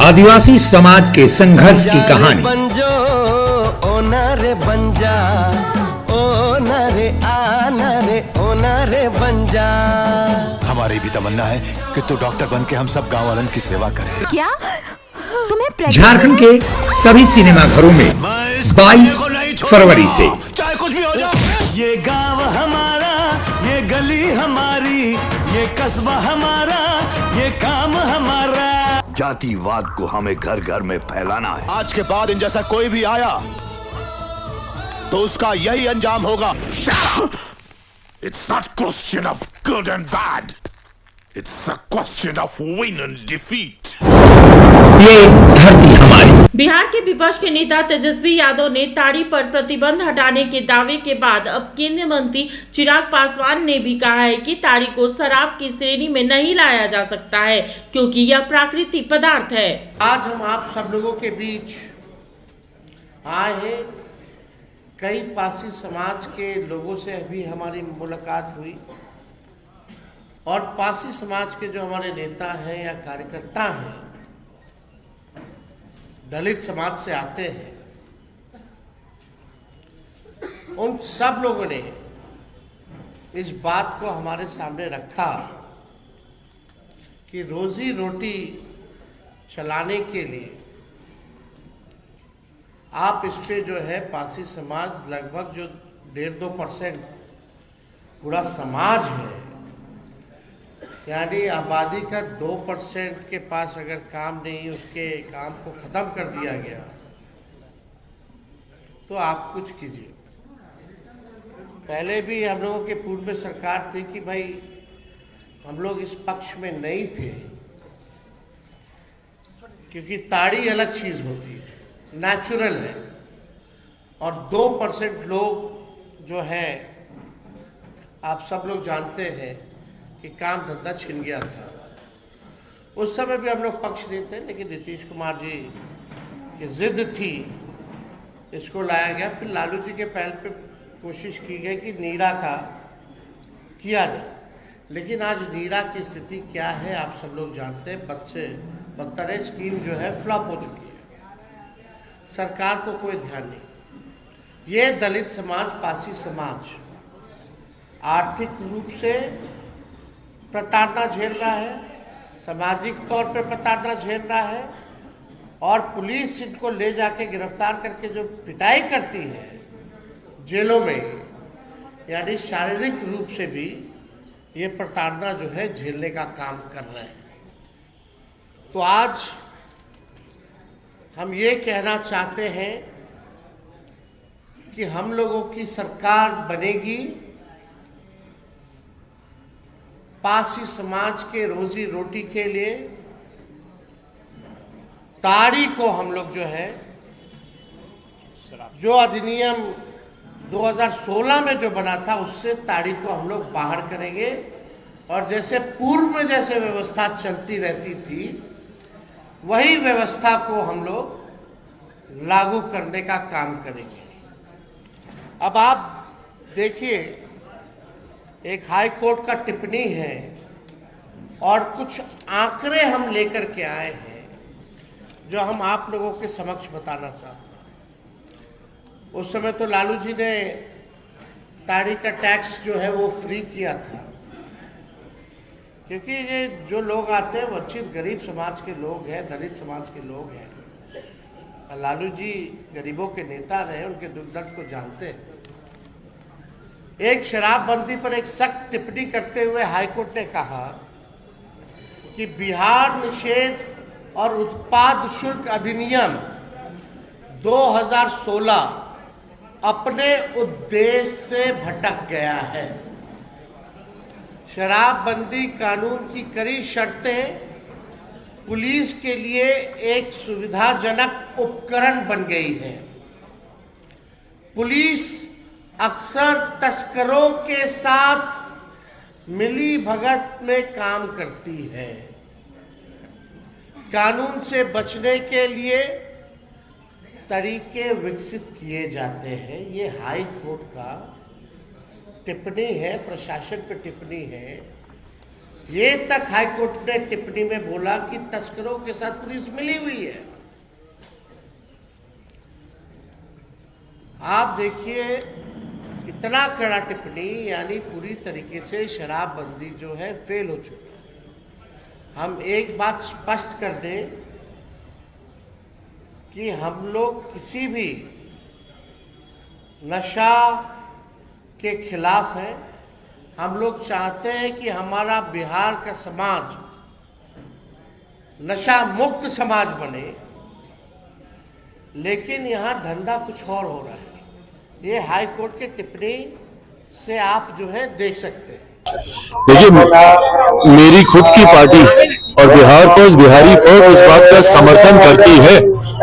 आदिवासी समाज के संघर्ष की कहानी। बंजो ओना रे बंजा, ओना रे आना रे ओना रे बंजा। हमारी भी तमन्ना है कि तू डॉक्टर बन के हम सब गांव वालों की सेवा करे। क्या तुम्हें झारखंड के सभी सिनेमा घरों में 22 फरवरी से चाहे कुछ भी हो जाए। ये गांव हमारा, ये गली हमारी, ये कस्बा हमारा, ये काम हमारा। जातिवाद को हमें घर घर में फैलाना है। आज के बाद इन जैसा कोई भी आया तो उसका यही अंजाम होगा। It's not question of good and bad. It's a question of win and defeat. ये धरती हमारी। बिहार के विपक्ष के नेता तेजस्वी यादव ने ताड़ी पर प्रतिबंध हटाने के दावे के बाद अब केंद्रीय मंत्री चिराग पासवान ने भी कहा है कि ताड़ी को शराब की श्रेणी में नहीं लाया जा सकता है क्योंकि यह प्राकृतिक पदार्थ है। आज हम आप सब लोगों के बीच आए हैं। कई पासी समाज के लोगों से भी हमारी मुलाकात हुई और पासी समाज के जो हमारे नेता हैं या कार्यकर्ता हैं, दलित समाज से आते हैं, उन सब लोगों ने इस बात को हमारे सामने रखा कि रोजी रोटी चलाने के लिए आप इस पे जो है पासी समाज लगभग जो 1.5-2% पूरा समाज है, यानी आबादी का 2% के पास अगर काम नहीं, उसके काम को खत्म कर दिया गया तो आप कुछ कीजिए। पहले भी हम लोगों के पूर्व में सरकार थी कि भाई हम लोग इस पक्ष में नहीं थे क्योंकि ताड़ी अलग चीज होती है, नेचुरल है, और 2% लोग जो है आप सब लोग जानते हैं कि काम धंधा छिन गया था। उस समय भी हम लोग पक्ष नहीं थे, लेकिन नीतीश कुमार जी की जिद थी, इसको लाया गया। फिर लालू जी के पहल पे कोशिश की गई कि नीरा का किया जाए, लेकिन आज नीरा की स्थिति क्या है आप सब लोग जानते हैं। बदतर है, स्कीम जो है फ्लॉप हो चुकी है, सरकार को कोई ध्यान नहीं। ये दलित समाज, पासी समाज आर्थिक रूप से प्रताड़ना झेल रहा है, सामाजिक तौर पर प्रताड़ना झेल रहा है, और पुलिस इनको ले जाके गिरफ्तार करके जो पिटाई करती है जेलों में, यानी शारीरिक रूप से भी ये प्रताड़ना जो है झेलने का काम कर रहे हैं। तो आज हम ये कहना चाहते हैं कि हम लोगों की सरकार बनेगी, पासी समाज के रोजी रोटी के लिए ताड़ी को हम लोग जो है, जो अधिनियम 2016 में जो बना था उससे ताड़ी को हम लोग बाहर करेंगे, और जैसे पूर्व में जैसे व्यवस्था चलती रहती थी वही व्यवस्था को हम लोग लागू करने का काम करेंगे। अब आप देखिए, एक हाई कोर्ट का टिप्पणी है और कुछ आंकड़े हम लेकर के आए हैं जो हम आप लोगों के समक्ष बताना चाहते हैं। उस समय तो लालू जी ने ताड़ी का टैक्स जो है वो फ्री किया था, क्योंकि ये जो लोग आते हैं वंचित गरीब समाज के लोग हैं, दलित समाज के लोग हैं। लालू जी गरीबों के नेता रहे, उनके दुख दर्द को जानते हैं। एक शराबबंदी पर एक सख्त टिप्पणी करते हुए हाईकोर्ट ने कहा कि बिहार निषेध और उत्पाद शुल्क अधिनियम 2016 अपने उद्देश्य से भटक गया है। शराबबंदी कानून की कड़ी शर्तें पुलिस के लिए एक सुविधाजनक उपकरण बन गई है। पुलिस अक्सर तस्करों के साथ मिली भगत में काम करती है। कानून से बचने के लिए तरीके विकसित किए जाते हैं। ये हाई कोर्ट का टिप्पणी है, प्रशासन की टिप्पणी है। ये तक हाईकोर्ट ने टिप्पणी में बोला कि तस्करों के साथ पुलिस मिली हुई है। आप देखिए, इतना कड़ा टिप्पणी, यानी पूरी तरीके से शराबबंदी जो है फेल हो चुकी है। हम एक बात स्पष्ट कर दें कि हम लोग किसी भी नशा के खिलाफ हैं। हम लोग चाहते हैं कि हमारा बिहार का समाज नशा मुक्त समाज बने, लेकिन यहाँ धंधा कुछ और हो रहा है। ये हाई कोर्ट के टिप्पणी से आप जो है देख सकते हैं। देखिए, मेरी खुद की पार्टी और बिहार फर्स्ट, बिहारी फर्स्ट इस बात का समर्थन करती है।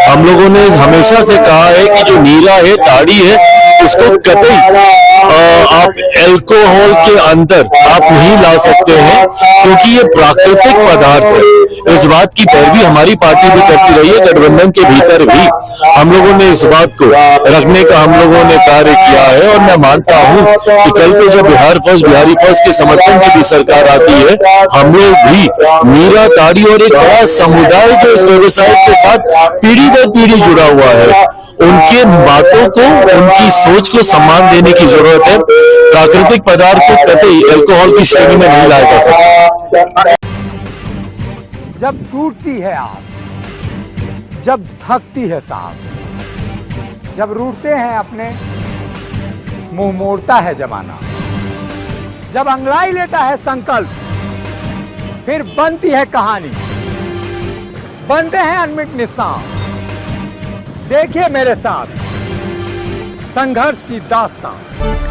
हम लोगों ने हमेशा से कहा है कि जो नीरा है, ताड़ी है, उसको कतई आप अल्कोहल के अंदर आप नहीं ला सकते हैं, क्योंकि ये प्राकृतिक पदार्थ है। इस बात की पैरवी हमारी पार्टी भी करती रही है। गठबंधन के भीतर भी हम लोगों ने इस बात को रखने का हम लोगों ने कार्य किया है, और मैं मानता हूं कि कल को जब बिहार फर्स्ट, बिहारी फर्स्ट के समर्थन की भी सरकार आती है, हम लोग भी नीरा, ताड़ी और एक बड़ा समुदाय जो इस व्यवसाय के साथ पीढ़ी दर पीढ़ी जुड़ा हुआ है, उनके बातों को, उनकी सोच को सम्मान देने की जरूरत है। प्राकृतिक पदार्थ को कतई अल्कोहल की श्रेणी में नहीं लाया जा सकता। जब टूटती है आस, जब थकती है सांस, जब रूठते हैं अपने, मुंह मोड़ता है जमाना, जब अंगड़ाई लेता है संकल्प, फिर बनती है कहानी, बनते हैं अनमिट निशान। देखिए मेरे साथ संघर्ष की दास्तान।